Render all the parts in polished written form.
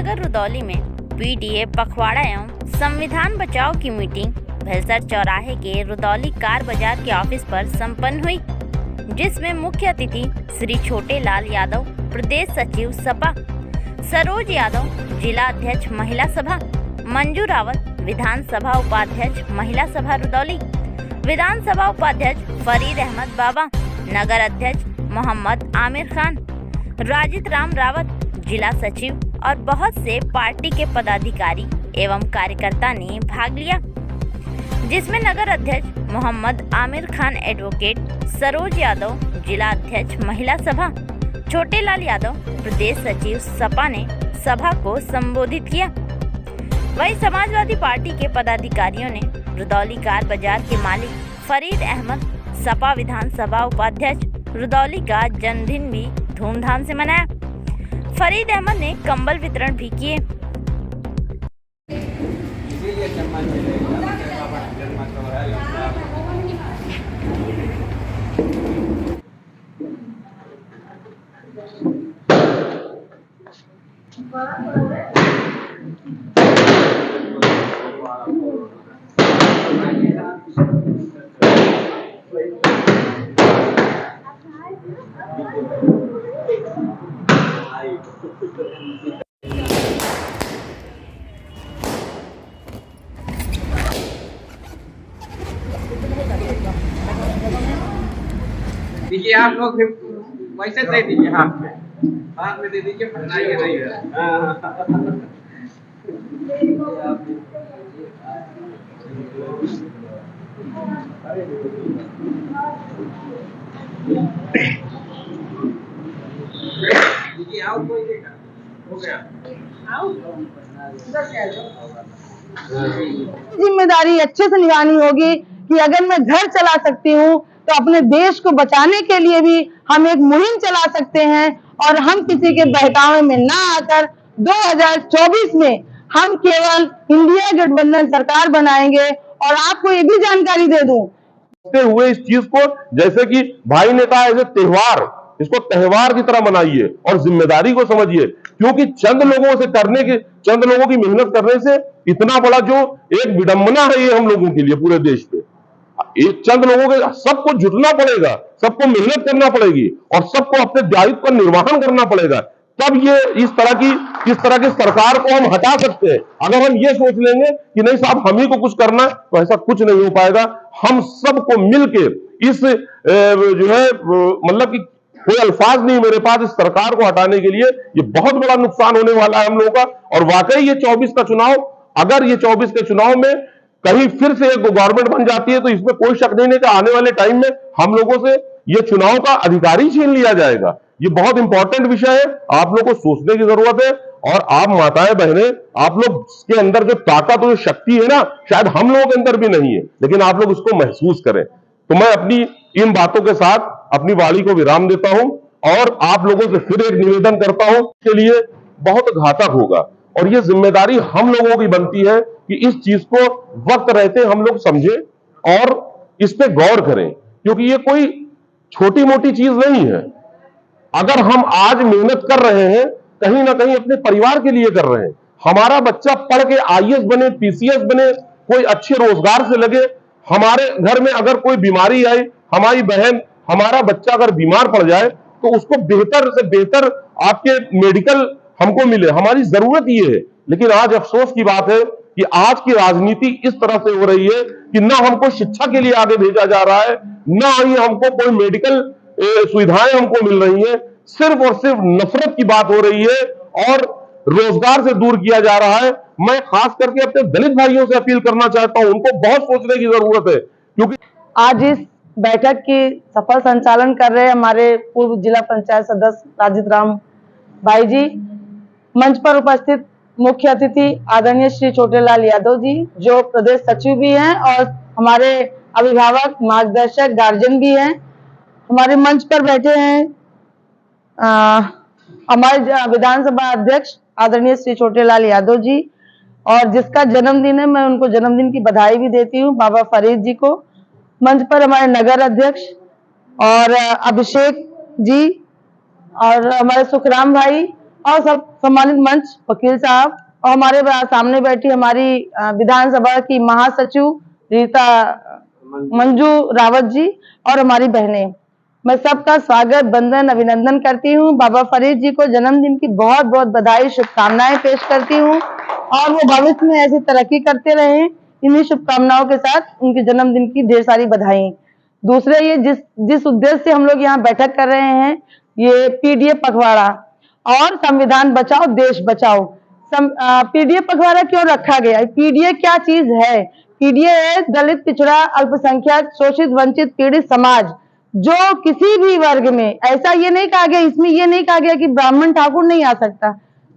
नगर रुदौली में पीडीए पखवाड़ा एवं संविधान बचाओ की मीटिंग भेलसर चौराहे के रुदौली कार बाजार के ऑफिस पर संपन्न हुई, जिसमें मुख्य अतिथि श्री छोटे लाल यादव, प्रदेश सचिव सपा, सरोज यादव, जिला अध्यक्ष महिला सभा, मंजू रावत, विधानसभा उपाध्यक्ष महिला सभा रुदौली, विधानसभा उपाध्यक्ष फरीद अहमद बाबा, नगर अध्यक्ष मोहम्मद आमिर खान, राजित राम रावत, जिला सचिव और बहुत से पार्टी के पदाधिकारी एवं कार्यकर्ता ने भाग लिया, जिसमें नगर अध्यक्ष मोहम्मद आमिर खान एडवोकेट, सरोज यादव, जिला अध्यक्ष महिला सभा, छोटे लाल यादव, प्रदेश सचिव सपा ने सभा को संबोधित किया। वहीं समाजवादी पार्टी के पदाधिकारियों ने रुदौली कार बाजार के मालिक फरीद अहमद, सपा विधानसभा उपाध्यक्ष रुदौली का जन्मदिन भी धूमधाम से मनाया। फरीद अहमद ने कंबल वितरण भी किए। देखिए आप लोग वैसे दे दीजिए, हाथ में दे दीजिए, फटनाइए नहीं है। देखिए आओ, कोई देगा हो गया। जिम्मेदारी अच्छे से निभानी होगी कि अगर मैं घर चला सकती हूँ तो अपने देश को बचाने के लिए भी हम एक मुहिम चला सकते हैं और हम किसी के बहकावे में ना आकर 2024 में हम केवल इंडिया गठबंधन सरकार बनाएंगे। और आपको ये भी जानकारी दे दूं हुए इस चीज को, जैसे कि भाई ने कहा, ऐसे त्योहार, इसको त्योहार की तरह मनाइए और जिम्मेदारी को समझिए, क्योंकि चंद लोगों की मेहनत करने से इतना बड़ा जो एक विडंबना है ये हम लोगों के लिए पूरे देश पे, एक चंद लोगों के सबको जुटना पड़ेगा, सबको मेहनत करना पड़ेगी और सबको अपने दायित्व का निर्वहन करना पड़ेगा, तब ये इस तरह की सरकार को हम हटा सकते हैं। अगर हम ये सोच लेंगे कि नहीं साहब हम ही को कुछ करना है, तो ऐसा कुछ नहीं हो पाएगा। हम सबको मिलके इस जो है मतलब कि कोई अल्फाज नहीं मेरे पास, इस सरकार को हटाने के लिए ये बहुत बड़ा नुकसान होने वाला है हम लोगों का। और वाकई ये 24 का चुनाव, अगर ये 24 के चुनाव में कहीं फिर से एक गवर्नमेंट बन जाती है तो इसमें कोई शक नहीं है कि आने वाले टाइम में हम लोगों से ये चुनाव का अधिकार ही छीन लिया जाएगा। ये बहुत इंपॉर्टेंट विषय है, आप लोगों को सोचने की जरूरत है। और आप माताएं बहनें, आप लोग के अंदर जो ताकत और शक्ति है ना, शायद हम लोगों के अंदर भी नहीं है, लेकिन आप लोग उसको महसूस करें। तो मैं अपनी इन बातों के साथ अपनी वाणी को विराम देता हूं और आप लोगों से फिर एक निवेदन करता हूं, के लिए बहुत घातक होगा और ये जिम्मेदारी हम लोगों की बनती है कि इस चीज को वक्त रहते हम लोग समझें और इस पे गौर करें, क्योंकि ये कोई छोटी मोटी चीज नहीं है। अगर हम आज मेहनत कर रहे हैं, कहीं ना कहीं अपने परिवार के लिए कर रहे हैं, हमारा बच्चा पढ़ के आईएएस बने, पीसीएस बने, कोई अच्छे रोजगार से लगे, हमारे घर में अगर कोई बीमारी आई, हमारी बहन, हमारा बच्चा अगर बीमार पड़ जाए तो उसको बेहतर से बेहतर आपके मेडिकल हमको मिले, हमारी जरूरत ये है। लेकिन आज अफसोस की बात है कि आज की राजनीति इस तरह से हो रही है कि ना हमको शिक्षा के लिए आगे भेजा जा रहा है, ना ही हमको कोई मेडिकल सुविधाएं हमको मिल रही है, सिर्फ और सिर्फ नफरत की बात हो रही है और रोजगार से दूर किया जा रहा है। मैं खास करके अपने दलित भाइयों से अपील करना चाहता हूं, उनको बहुत सोचने की जरूरत है, क्योंकि आज इस बैठक की सफल संचालन कर रहे हमारे पूर्व जिला पंचायत सदस्य राजित राम भाई जी, मंच पर उपस्थित मुख्य अतिथि आदरणीय श्री छोटे लाल यादव जी, जो प्रदेश सचिव भी हैं और हमारे अभिभावक, मार्गदर्शक, गार्जियन भी हैं। हमारे मंच पर बैठे हैं हमारे विधानसभा अध्यक्ष आदरणीय श्री छोटे लाल यादव जी, और जिसका जन्मदिन है, मैं उनको जन्मदिन की बधाई भी देती हूँ, बाबा फरीद जी को। मंच पर हमारे नगर अध्यक्ष और अभिषेक जी और हमारे सुखराम भाई और सब सम्मानित मंच, वकील साहब और हमारे सामने बैठी हमारी विधानसभा की महासचिव रीता मंजू रावत जी और हमारी बहनें, मैं सबका स्वागत, वंदन, अभिनंदन करती हूँ। बाबा फरीद जी को जन्मदिन की बहुत बहुत बधाई, शुभकामनाएं पेश करती हूँ और वो भविष्य में ऐसी तरक्की करते रहें। इन्हीं शुभकामनाओं के साथ उनके जन्मदिन की ढेर सारी बधाई। दूसरे, ये जिस उद्देश्य से हम लोग यहाँ बैठक कर रहे हैं, ये पीडीए पखवाड़ा और संविधान बचाओ देश बचाओ। पीडीए पखवाड़ा क्यों रखा गया? पीडीए क्या चीज है? पीडीए है दलित, पिछड़ा, अल्पसंख्यक, शोषित, वंचित, पीड़ित समाज, जो किसी भी वर्ग में, ऐसा ये नहीं कहा गया, इसमें ये नहीं कहा गया कि ब्राह्मण ठाकुर नहीं आ सकता,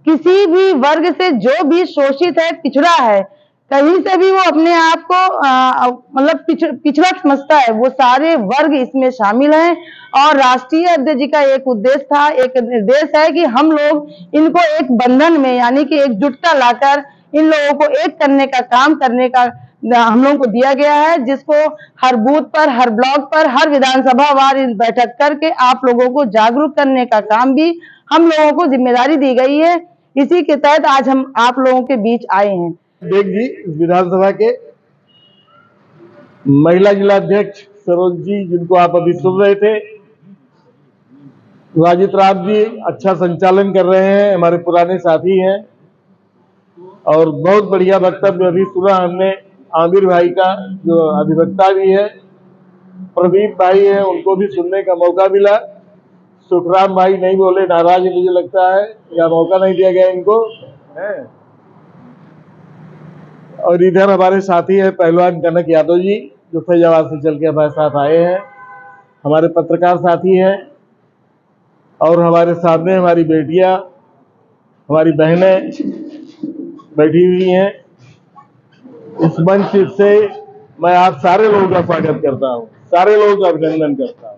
किसी भी वर्ग से जो भी शोषित है, पिछड़ा है, कहीं से भी वो अपने आप को मतलब पिछड़ा समझता है, वो सारे वर्ग इसमें शामिल हैं। और राष्ट्रीय अध्यक्ष जी का एक उद्देश्य था, एक निर्देश है कि हम लोग इनको एक बंधन में, यानी कि एकजुटता लाकर इन लोगों को एक करने का काम करने का हम लोगों को दिया गया है, जिसको हर बूथ पर, हर ब्लॉक पर, हर विधानसभा वार बैठक करके आप लोगों को जागरूक करने का काम भी हम लोगों को जिम्मेदारी दी गई है। इसी के तहत आज हम आप लोगों के बीच आए हैं। देख जी, विधानसभा के महिला जिला अध्यक्ष सरोज जी, जिनको आप अभी सुन रहे थे, राजित राम जी अच्छा संचालन कर रहे हैं, हमारे पुराने साथी हैं और बहुत बढ़िया वक्तव्य अभी सुना हमने आमिर भाई का, जो अधिवक्ता भी है, प्रदीप भाई है, उनको भी सुनने का मौका मिला। सुखराम भाई नहीं बोले, नाराज है मुझे लगता है, या मौका नहीं दिया गया इनको है। और इधर हमारे साथी है पहलवान कनक यादव जी, जो फैजाबाद से चल के हमारे साथ आए हैं, हमारे पत्रकार साथी हैं, और हमारे सामने हमारी बेटियां, हमारी बहनें बैठी हुई हैं। इस मंच से मैं आप सारे लोगों का स्वागत करता हूं, सारे लोगों का अभिनंदन करता हूं।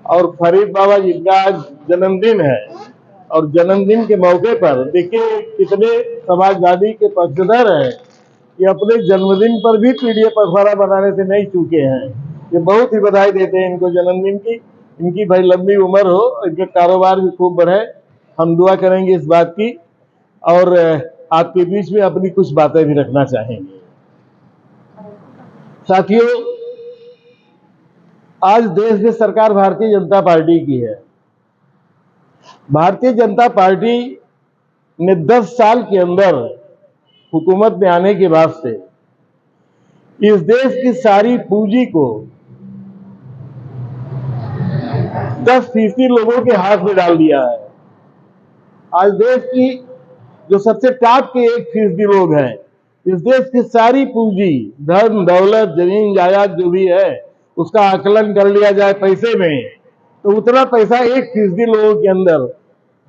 और फरीद बाबा जिनका आज जन्मदिन है, और जन्मदिन के मौके पर देखिए कितने समाजवादी के पक्षधर हैं, ये अपने जन्मदिन पर भी पीडीए पखवाड़ा बनाने से नहीं चूके हैं। ये बहुत ही बधाई देते हैं इनको जन्मदिन की। इनकी भाई लंबी उम्र हो, इनके कारोबार भी खूब बढ़े, हम दुआ करेंगे इस बात की। और आपके बीच में अपनी कुछ बातें भी रखना चाहेंगे। साथियों, आज देश में सरकार भारतीय जनता पार्टी की है। भारतीय जनता पार्टी ने 10 साल के अंदर हुकूमत में आने के बाद से इस देश की सारी पूंजी को 10% लोगों के हाथ में डाल दिया है। आज देश की जो सबसे टॉप के 1% लोग हैं, इस देश की सारी पूंजी, धन दौलत, जमीन जायदाद जो भी है, उसका आकलन कर लिया जाए पैसे में, तो उतना पैसा 1% लोगों के अंदर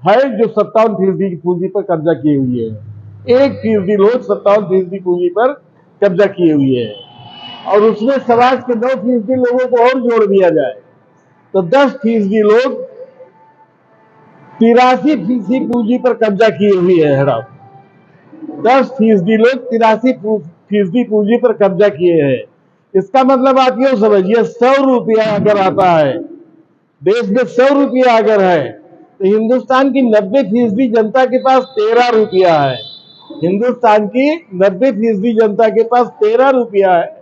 है, जो 57% की पूंजी पर कब्जा किए हुए है। 1% लोग 57% पूंजी पर कब्जा किए हुए हैं। और उसमें समाज के 9% लोगों को और जोड़ दिया जाए तो 10% लोग 83% पूंजी पर कब्जा किए हुए हैं। हराम 10% लोग 83% पूंजी पर कब्जा किए हैं। इसका मतलब आप यूं समझिए, 100 रुपया अगर आता है देश में, 100 रुपया अगर है, तो हिंदुस्तान की 90% जनता के पास 13 रुपया है। हिंदुस्तान की 90% जनता के पास 13 रुपया है।